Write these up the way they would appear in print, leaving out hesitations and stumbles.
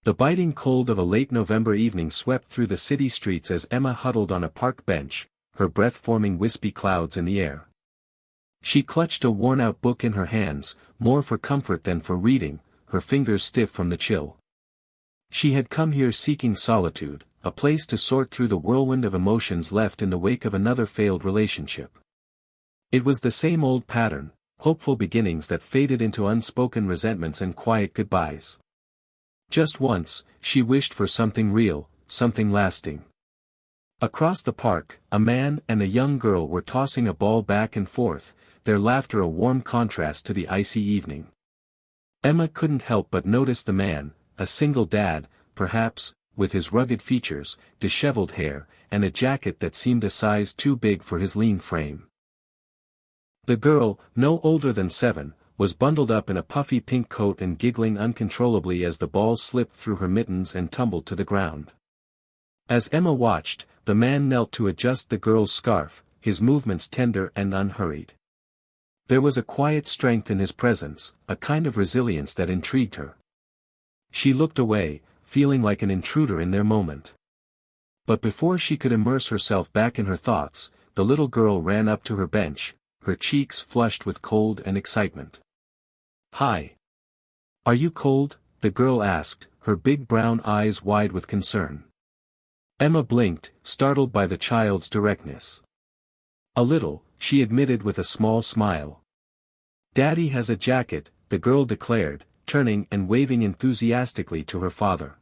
The biting cold of a late November evening swept through the city streets as Emma huddled on a park bench, her breath forming wispy clouds in the air. She clutched a worn-out book in her hands, more for comfort than for reading, her fingers stiff from the chill. She had come here seeking solitude, a place to sort through the whirlwind of emotions left in the wake of another failed relationship. It was the same old pattern, hopeful beginnings that faded into unspoken resentments and quiet goodbyes. Just once, she wished for something real, something lasting. Across the park, a man and a young girl were tossing a ball back and forth, their laughter a warm contrast to the icy evening. Emma couldn't help but notice the man, a single dad, perhaps, with his rugged features, disheveled hair, and a jacket that seemed a size too big for his lean frame. The girl, no older than 7, was bundled up in a puffy pink coat and giggling uncontrollably as the ball slipped through her mittens and tumbled to the ground. As Emma watched, the man knelt to adjust the girl's scarf, his movements tender and unhurried. There was a quiet strength in his presence, a kind of resilience that intrigued her. She looked away, feeling like an intruder in their moment. But before she could immerse herself back in her thoughts, the little girl ran up to her bench, her cheeks flushed with cold and excitement. "Hi. Are you cold?" the girl asked, her big brown eyes wide with concern. Emma blinked, startled by the child's directness. "A little," she admitted with a small smile. "Daddy has a jacket," the girl declared, turning and waving enthusiastically to her father.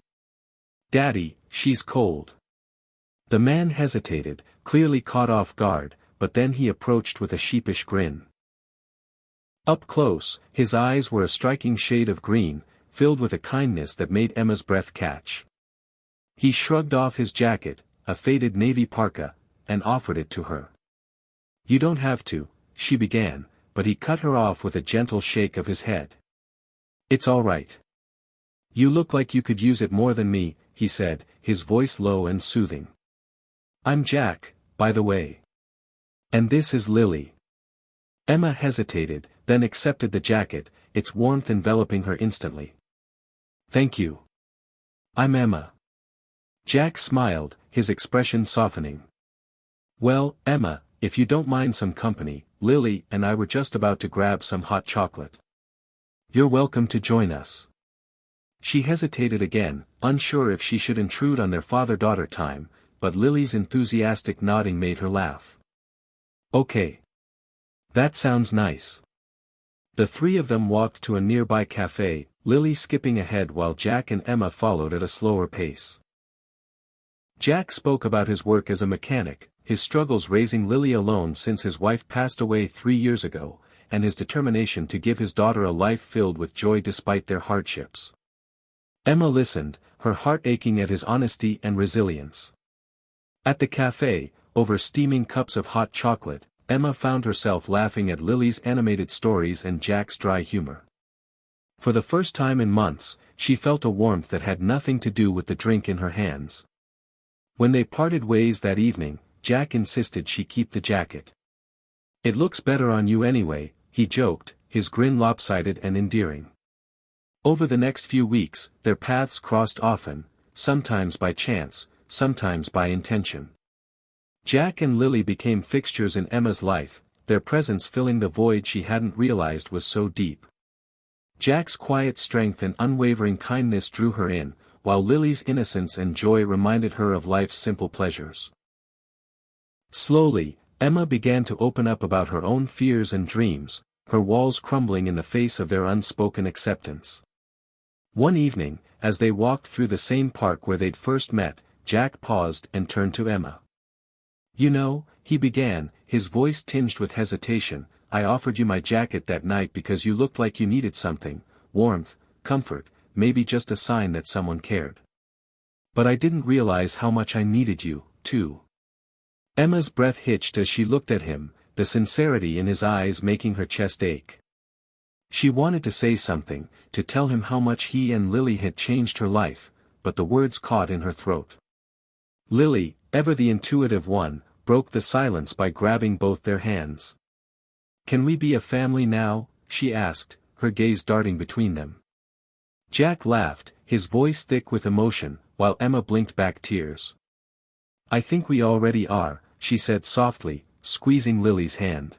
"Daddy, she's cold." The man hesitated, clearly caught off guard, but then he approached with a sheepish grin. Up close, his eyes were a striking shade of green, filled with a kindness that made Emma's breath catch. He shrugged off his jacket, a faded navy parka, and offered it to her. "You don't have to," she began, but he cut her off with a gentle shake of his head. "It's all right. You look like you could use it more than me," he said, his voice low and soothing. "I'm Jack, by the way. And this is Lily." Emma hesitated, then accepted the jacket, its warmth enveloping her instantly. "Thank you. I'm Emma." Jack smiled, his expression softening. "Well, Emma, if you don't mind some company, Lily and I were just about to grab some hot chocolate. You're welcome to join us." She hesitated again, unsure if she should intrude on their father-daughter time, but Lily's enthusiastic nodding made her laugh. "Okay. That sounds nice." The three of them walked to a nearby cafe, Lily skipping ahead while Jack and Emma followed at a slower pace. Jack spoke about his work as a mechanic, his struggles raising Lily alone since his wife passed away 3 years ago, and his determination to give his daughter a life filled with joy despite their hardships. Emma listened, her heart aching at his honesty and resilience. At the cafe, over steaming cups of hot chocolate, Emma found herself laughing at Lily's animated stories and Jack's dry humor. For the first time in months, she felt a warmth that had nothing to do with the drink in her hands. When they parted ways that evening, Jack insisted she keep the jacket. "It looks better on you anyway," he joked, his grin lopsided and endearing. Over the next few weeks, their paths crossed often, sometimes by chance, sometimes by intention. Jack and Lily became fixtures in Emma's life, their presence filling the void she hadn't realized was so deep. Jack's quiet strength and unwavering kindness drew her in, while Lily's innocence and joy reminded her of life's simple pleasures. Slowly, Emma began to open up about her own fears and dreams, her walls crumbling in the face of their unspoken acceptance. One evening, as they walked through the same park where they'd first met, Jack paused and turned to Emma. "You know," he began, his voice tinged with hesitation, "I offered you my jacket that night because you looked like you needed something, warmth, comfort, maybe just a sign that someone cared. But I didn't realize how much I needed you, too." Emma's breath hitched as she looked at him, the sincerity in his eyes making her chest ache. She wanted to say something, to tell him how much he and Lily had changed her life, but the words caught in her throat. Lily, ever the intuitive one, broke the silence by grabbing both their hands. "Can we be a family now?" she asked, her gaze darting between them. Jack laughed, his voice thick with emotion, while Emma blinked back tears. "I think we already are," she said softly, squeezing Lily's hand.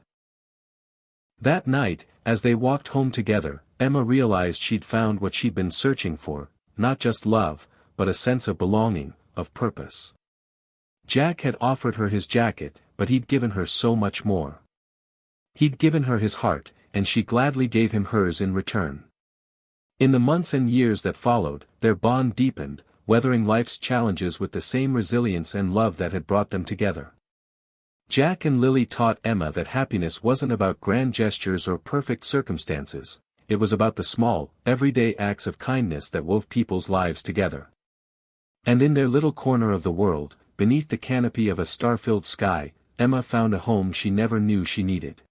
That night, as they walked home together, Emma realized she'd found what she'd been searching for, not just love, but a sense of belonging, of purpose. Jack had offered her his jacket, but he'd given her so much more. He'd given her his heart, and she gladly gave him hers in return. In the months and years that followed, their bond deepened, weathering life's challenges with the same resilience and love that had brought them together. Jack and Lily taught Emma that happiness wasn't about grand gestures or perfect circumstances, it was about the small, everyday acts of kindness that wove people's lives together. And in their little corner of the world, beneath the canopy of a star-filled sky, Emma found a home she never knew she needed.